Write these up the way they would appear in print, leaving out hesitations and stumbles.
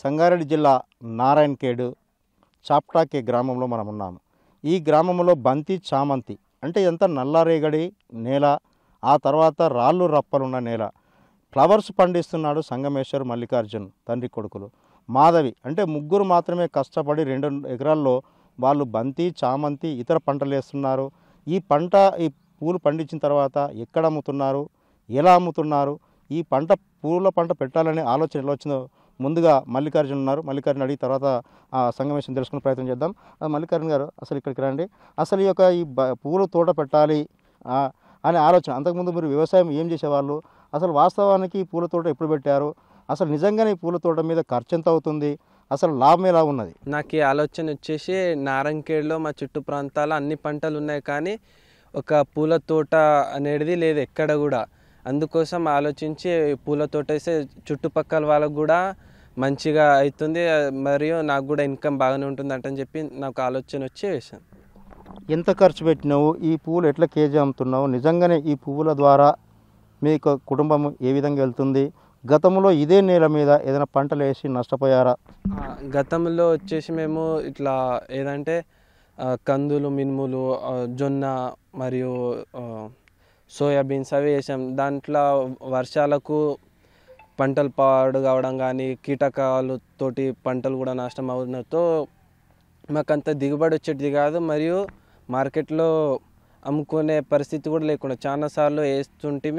సంగారెడ్డి జిల్లా నారాయణఖేడ్ చాప్టాకే గ్రామంలో మనం ఉన్నాము. ఈ గ్రామంలో బంతి చామంతి అంటే ఎంత నల్లరేగడి నేల, ఆ తర్వాత రాళ్ళు రప్పలున్న నేల. ఫ్లవర్స్ పండిస్తున్నాడు సంగమేశ్వర్ మల్లికార్జున్ తండ్రి కొడుకులు. మాధవి అంటే ముగ్గురు మాత్రమే కష్టపడి 2 ఎకరాల్లో వాళ్ళు బంతి చామంతి ఇతర పంటలు వేస్తున్నారు. ఈ పూలు పండించిన తర్వాత ఎక్కడ అమ్ముతున్నారు, ఎలా అమ్ముతున్నారు, ఈ పూల పంట పెట్టాలనే ఆలోచన ఎలా వచ్చిందో ముందుగా మల్లికార్జున్ ఉన్నారు. మల్లికార్జున్ అడిగి తర్వాత సంగమేశ్వరం తెలుసుకునే ప్రయత్నం చేద్దాం. మల్లికార్జున్ గారు, అసలు ఇక్కడికి రండి. అసలు ఈ పూల తోట పెట్టాలి అనే ఆలోచన, అంతకుముందు మీరు వ్యవసాయం ఏం చేసేవాళ్ళు, అసలు వాస్తవానికి ఈ పూల తోట ఎప్పుడు పెట్టారు, అసలు నిజంగానే ఈ పూల తోట మీద ఖర్చు ఎంత అవుతుంది, అసలు లాభం ఎలా ఉన్నది? నాకు ఈ ఆలోచన వచ్చేసి నారాయణఖేడ్లో మా చుట్టూ ప్రాంతాల అన్ని పంటలు ఉన్నాయి, కానీ ఒక పూల తోట అనేది లేదు ఎక్కడ కూడా. అందుకోసం ఆలోచించి పూల తోట వేస్తే చుట్టుపక్కల వాళ్ళకు కూడా మంచిగా అవుతుంది, మరియు నాకు కూడా ఇన్కమ్ బాగానే ఉంటుంది అంటని చెప్పి నాకు ఆలోచన వచ్చి వేసాను. ఎంత ఖర్చు పెట్టినావు, ఈ పువ్వులు ఎట్లా కేజీ అమ్ముతున్నావు, నిజంగానే ఈ పువ్వుల ద్వారా మీకు కుటుంబం ఏ విధంగా వెళ్తుంది, గతంలో ఇదే నేల మీద ఏదైనా పంటలు వేసి నష్టపోయారా? గతంలో వచ్చేసి మేము ఇట్లా ఏదంటే కందులు, మినుములు, జొన్న మరియు సోయాబీన్స్ అవి వేసాం. దాంట్లో వర్షాలకు పంటలు పాడు కావడం కానీ కీటకాలతోటి పంటలు కూడా నాశనం అవడంతో మాకంత దిగుబడి వచ్చేటిది కాదు, మరియు మార్కెట్లో అమ్ముకునే పరిస్థితి కూడా లేకుండా చాలాసార్లు వేస్తుంటే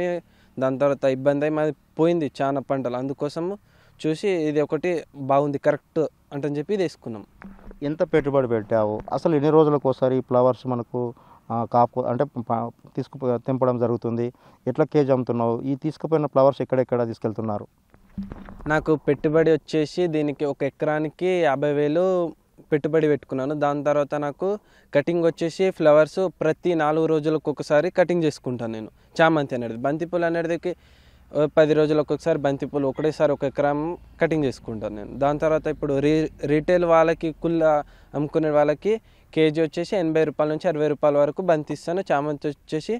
దాని తర్వాత ఇబ్బంది అయి మాది పోయింది చాలా పంటలు. అందుకోసం చూసి ఇది ఒకటి బాగుంది కరెక్ట్ అంటని చెప్పి ఇది వేసుకున్నాం. ఎంత పెట్టుబడి పెట్టావు, అసలు ఎన్ని రోజులకు ఒకసారి ఫ్లవర్స్ మనకు కాపు అంటే తెంపడం జరుగుతుంది, ఎట్లా కేజీ అమ్ముతున్నావు, ఈ తీసుకుపోయిన ఫ్లవర్స్ ఎక్కడెక్కడ తీసుకెళ్తున్నారు? నాకు పెట్టుబడి వచ్చేసి దీనికి 1 ఎకరానికి 50,000 పెట్టుబడి పెట్టుకున్నాను. దాని తర్వాత నాకు కటింగ్ వచ్చేసి ఫ్లవర్స్ ప్రతి 4 రోజులకు ఒకసారి కటింగ్ చేసుకుంటాను నేను. చామంతి అనేది, బంతిపూలు అనేది 10 రోజులకు ఒకసారి బంతిపూలు ఒకటేసారి 1 ఎకరం కటింగ్ చేసుకుంటాను నేను. దాని తర్వాత ఇప్పుడు రీటైల్ వాళ్ళకి అమ్ముకునే వాళ్ళకి కేజీ వచ్చేసి 80 రూపాయల నుంచి 60 రూపాయల వరకు బంతి ఇస్తాను. చామంతి వచ్చేసి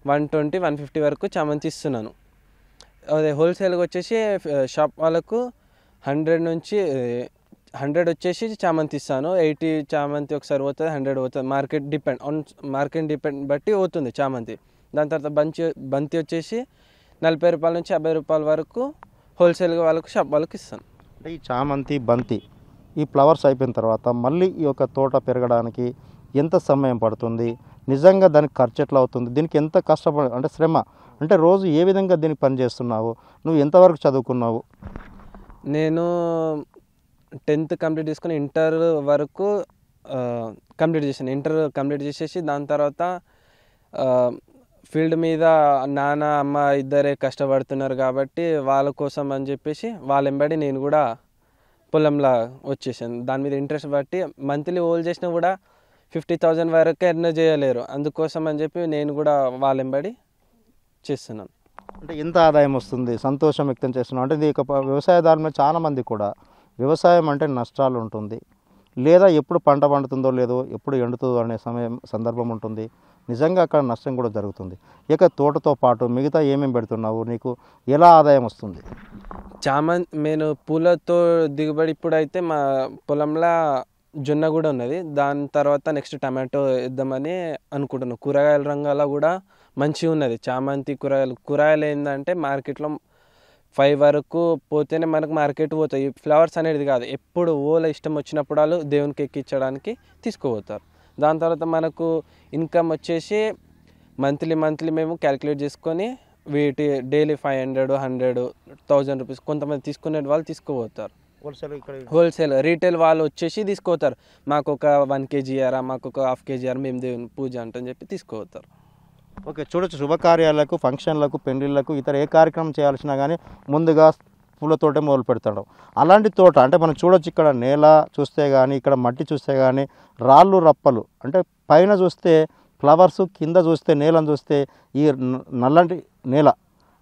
120-150 వరకు చామంతి ఇస్తున్నాను. అదే హోల్సేల్గా వచ్చేసి షాప్ వాళ్ళకు 100 వచ్చేసి చామంతి ఇస్తాను. 80 చామంతి ఒకసారి పోతుంది, 100 పోతుంది. మార్కెట్ డిపెండ్ బట్టి పోతుంది చామంతి. దాని తర్వాత బంతి వచ్చేసి 40 రూపాయల నుంచి 50 రూపాయల వరకు హోల్సేల్గా వాళ్ళకు షాప్ వాళ్ళకి ఇస్తాను. అంటే ఈ చామంతి బంతి ఈ ఫ్లవర్స్ అయిపోయిన తర్వాత మళ్ళీ ఈ యొక్క తోట పెరగడానికి ఎంత సమయం పడుతుంది, నిజంగా దానికి ఖర్చు ఎట్లా అవుతుంది, దీనికి ఎంత కష్టపడి అంటే శ్రమ, అంటే రోజు ఏ విధంగా దీనికి పని చేస్తున్నావు, నువ్వు ఎంతవరకు చదువుకున్నావు? నేను 10th కంప్లీట్ చేసుకుని ఇంటర్ వరకు కంప్లీట్ చేశాను. ఇంటర్ కంప్లీట్ చేసేసి దాని తర్వాత ఫీల్డ్ మీద నాన్న అమ్మ ఇద్దరే కష్టపడుతున్నారు కాబట్టి వాళ్ళ కోసం అని చెప్పేసి వాళ్ళ వెంబడి నేను కూడా పొలంలో వచ్చేసాను. దాని మీద ఇంట్రెస్ట్ బట్టి మంత్లీ హోల్డ్ చేసినా కూడా 50,000 వరకు ఎర్న్ చేయలేరు. అందుకోసం అని చెప్పి నేను కూడా వాళ్ళ వెంబడి చేస్తున్నాను. అంటే ఎంత ఆదాయం వస్తుంది, సంతోషం వ్యక్తం చేస్తున్నాను అంటే ఇది ఒక వ్యవసాయదారులు చాలామంది కూడా వ్యవసాయం అంటే నష్టాలు ఉంటుంది, లేదా ఎప్పుడు పంట పండుతుందో లేదో ఎప్పుడు ఎండుతుందో అనే సందర్భం ఉంటుంది, నిజంగా అక్కడ నష్టం కూడా జరుగుతుంది. ఇక తోటతో పాటు మిగతా ఏమేమి పెడుతున్నావు, నీకు ఎలా ఆదాయం వస్తుంది? నేను పూలతో దిగుబడి ఇప్పుడైతే మా పొలంలో జొన్న కూడా ఉన్నది. దాని తర్వాత నెక్స్ట్ టమాటో వేద్దామని అనుకుంటున్నాను. కూరగాయల రంగాల్లో కూడా మంచిగా ఉన్నది చామంతి. కూరగాయలు ఏంటంటే మార్కెట్లో 5 వరకు పోతేనే మనకు మార్కెట్ పోతాయి. ఫ్లవర్స్ అనేది కాదు, ఎప్పుడు ఓల ఇష్టం వచ్చినప్పుడు వాళ్ళు దేవునికి ఎక్కించడానికి తీసుకుపోతారు. దాని తర్వాత మనకు ఇన్కమ్ వచ్చేసి మంత్లీ మేము క్యాలిక్యులేట్ చేసుకొని వీటి డైలీ 500, 100, 1000 రూపీస్ కొంతమంది తీసుకునే వాళ్ళు తీసుకుపోతారు. హోల్సేల్ రీటైల్ వాళ్ళు వచ్చేసి తీసుకుపోతారు. మాకు ఒక 1 kg ఇయ్యారా, మాకు ఒక 1/2 kg ఇయ్యారా, మేము దేవుని పూజ అంటని చెప్పి తీసుకుపోతారు. ఓకే, చూడొచ్చు. శుభకార్యాలకు, ఫంక్షన్లకు, పెళ్ళిళ్ళకు, ఇతర ఏ కార్యక్రమం చేయాల్సినా కానీ ముందుగా పూలతోటే మొదలు పెడతాడు. అలాంటి తోట అంటే మనం చూడొచ్చు. ఇక్కడ నేల చూస్తే కానీ, ఇక్కడ మట్టి చూస్తే కానీ రాళ్ళు రప్పలు అంటే పైన చూస్తే ఫ్లవర్స్, కింద చూస్తే నేలను చూస్తే ఈ నల్లటి నేల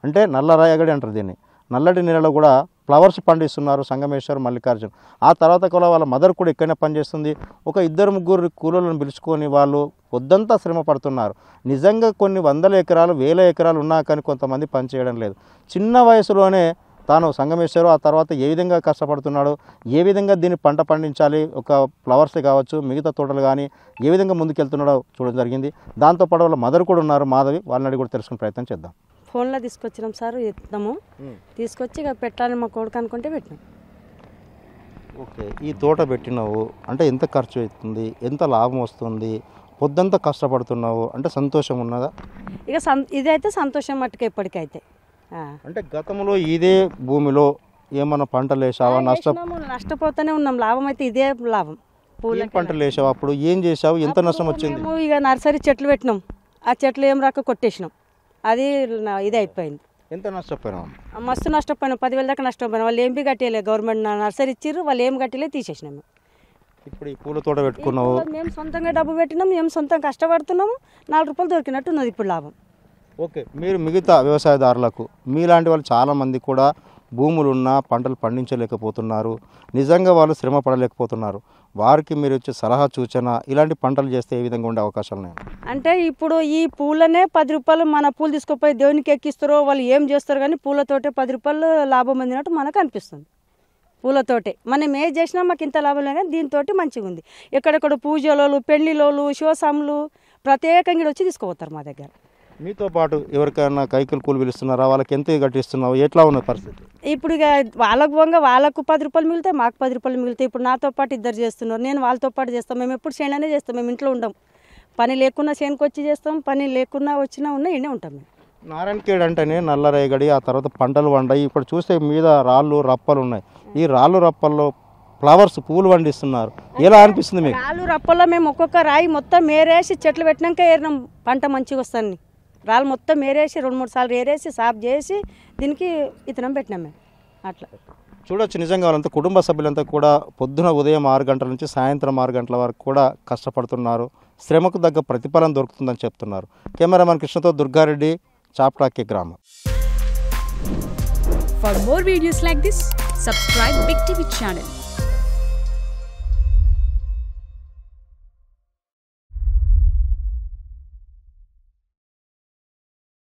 అంటే నల్లరాయగడి అంటారు దీన్ని. నల్లటి నేలలో కూడా ఫ్లవర్స్ పండిస్తున్నారు సంగమేశ్వర్ మల్లికార్జున్. ఆ తర్వాత కూడా వాళ్ళ మదర్ కూడా ఇక్కడనే పనిచేస్తుంది. ఒక 2-3 కూలీలను పిలుచుకొని వాళ్ళు పొద్దంతా శ్రమ పడుతున్నారు. నిజంగా కొన్ని 100 ఎకరాలు 1000 ఎకరాలు ఉన్నా కానీ కొంతమంది పని చేయడం లేదు. చిన్న వయసులోనే తాను సంగమేశ్వరు ఆ తర్వాత ఏ విధంగా కష్టపడుతున్నాడు, ఏ విధంగా దీన్ని పంట పండించాలి, ఒక ఫ్లవర్స్ కావచ్చు మిగతా తోటలు కానీ ఏ విధంగా ముందుకెళ్తున్నాడో చూడడం జరిగింది. దాంతోపాటు వాళ్ళ మదర్ కూడా ఉన్నారు మాధవి, వాళ్ళని అడిగి కూడా తెలుసుకునే ప్రయత్నం చేద్దాం. ఫోన్లో తీసుకొచ్చినాం సార్, ఎత్తాము తీసుకొచ్చి ఇక పెట్టాలని మా కొడుకు అనుకుంటే పెట్టినాం. ఓకే, ఈ తోట పెట్టినావు అంటే ఎంత ఖర్చు అవుతుంది, ఎంత లాభం వస్తుంది, పొద్దంతా కష్టపడుతున్నావు అంటే సంతోషం ఉన్నదా? ఇక ఇదైతే సంతోషం మట్టుకు ఎప్పటికైతే. అంటే గతంలో ఇదే భూమిలో ఏమన్నా పంటలు వేసావా? నష్టపోతూనే ఉన్నాం, లాభం అయితే ఇదే లాభం. పూల పంటలు వేసావు, అప్పుడు ఏం చేసావు, ఎంత నష్టం వచ్చింది? ఇక నర్సరీ చెట్లు పెట్టినాం, ఆ చెట్లు ఏం రాక కొట్టేసినాం, అది ఇది అయిపోయింది. ఎంత నష్టపోయినాం? మస్తు నష్టపోయినాం, 10,000 దాకా నష్టపోయినాం. వాళ్ళు ఏం కట్టేయలేదు, గవర్నమెంట్ నర్సరీ ఇచ్చిర్రు, వాళ్ళు ఏం కట్టేలేదు, తీసేసినాం. ఇప్పుడు ఈ పూల తోట పెట్టుకున్నావు, మేము సొంతంగా డబ్బు పెట్టినాం, మేము సొంతంగా కష్టపడుతున్నాము, 4 రూపాయలు దొరికినట్టు ఉన్నది ఇప్పుడు లాభం. ఓకే, మీరు మిగతా వ్యవసాయదారులకు మీలాంటి వాళ్ళు చాలామంది కూడా భూములున్నా పంటలు పండించలేకపోతున్నారు, నిజంగా వాళ్ళు శ్రమ పడలేకపోతున్నారు, వారికి మీరు వచ్చే సలహా సూచన ఇలాంటి పంటలు చేస్తే ఏ విధంగా ఉండే అవకాశాలు ఉన్నాయి? అంటే ఇప్పుడు ఈ పూలనే 10 రూపాయలు మన పూలు తీసుకుపోయి దేవునికి ఎక్కిస్తారో వాళ్ళు ఏం చేస్తారు, కానీ పూలతోటే 10 రూపాయలు లాభం పొందినట్టు మనకు అనిపిస్తుంది. పూలతోటే మనం ఏ చేసినా మాకు ఇంత లాభం లేదు, కానీ దీంతో మంచిగా ఉంది. ఎక్కడెక్కడ పూజలోలు, పెళ్లిలోలు, శివసాములు ప్రత్యేకంగా వచ్చి తీసుకుపోతారు మా దగ్గర. మీతో పాటు ఎవరికైనా కైకిలు కూలి పిలుస్తున్నారా? వాళ్ళకి ఎంత కట్టిస్తున్నావు, ఎట్లా ఉన్న పరిస్థితి? ఇప్పుడు ఇక వాళ్ళకు పోగా వాళ్ళకు 10 రూపాయలు మిగులుతాయి, మాకు 10 రూపాయలు మిగులుతాయి. ఇప్పుడు నాతో పాటు 2 చేస్తున్నారు, నేను వాళ్ళతో పాటు చేస్తాం. మేము ఎప్పుడు చేనునే చేస్తాం, మేము ఇంట్లో ఉండం. పని లేకున్నా చేనుకు వచ్చి చేస్తాం, పని లేకున్నా వచ్చినా ఉన్నా ఇండే ఉంటాం మేము. నారాయణఖేడ్ అంటేనే నల్లరేగడి, ఆ తర్వాత పంటలు వండాయి. ఇప్పుడు చూస్తే మీద రాళ్ళు రప్పలు ఉన్నాయి, ఈ రాళ్ళు రప్పల్లో ఫ్లవర్స్ పూలు పండిస్తున్నారు, ఎలా అనిపిస్తుంది మీకు? రాళ్ళు రప్పల్లో మేము ఒక్కొక్క రాయి మొత్తం ఏరేసి చెట్లు పెట్టినాక ఏరినాం, పంట మంచిగా వస్తుంది. రాళ్ళు మొత్తం ఏరేసి 2-3 సార్లు ఏరేసి సాఫ్ చేసి దీనికి ఇతనం పెట్టినాం మేము. అట్లా చూడొచ్చు, నిజంగా వాళ్ళంతా కుటుంబ సభ్యులంతా కూడా పొద్దున ఉదయం 6 గంటల నుంచి సాయంత్రం 6 గంటల వరకు కూడా కష్టపడుతున్నారు, శ్రమకు తగ్గ ప్రతిఫలం దొరుకుతుందని చెప్తున్నారు. కెమెరామెన్ కృష్ణతో దుర్గారెడ్డి, చాప్టాకే గ్రామం. For more videos like this, subscribe Big TV channel.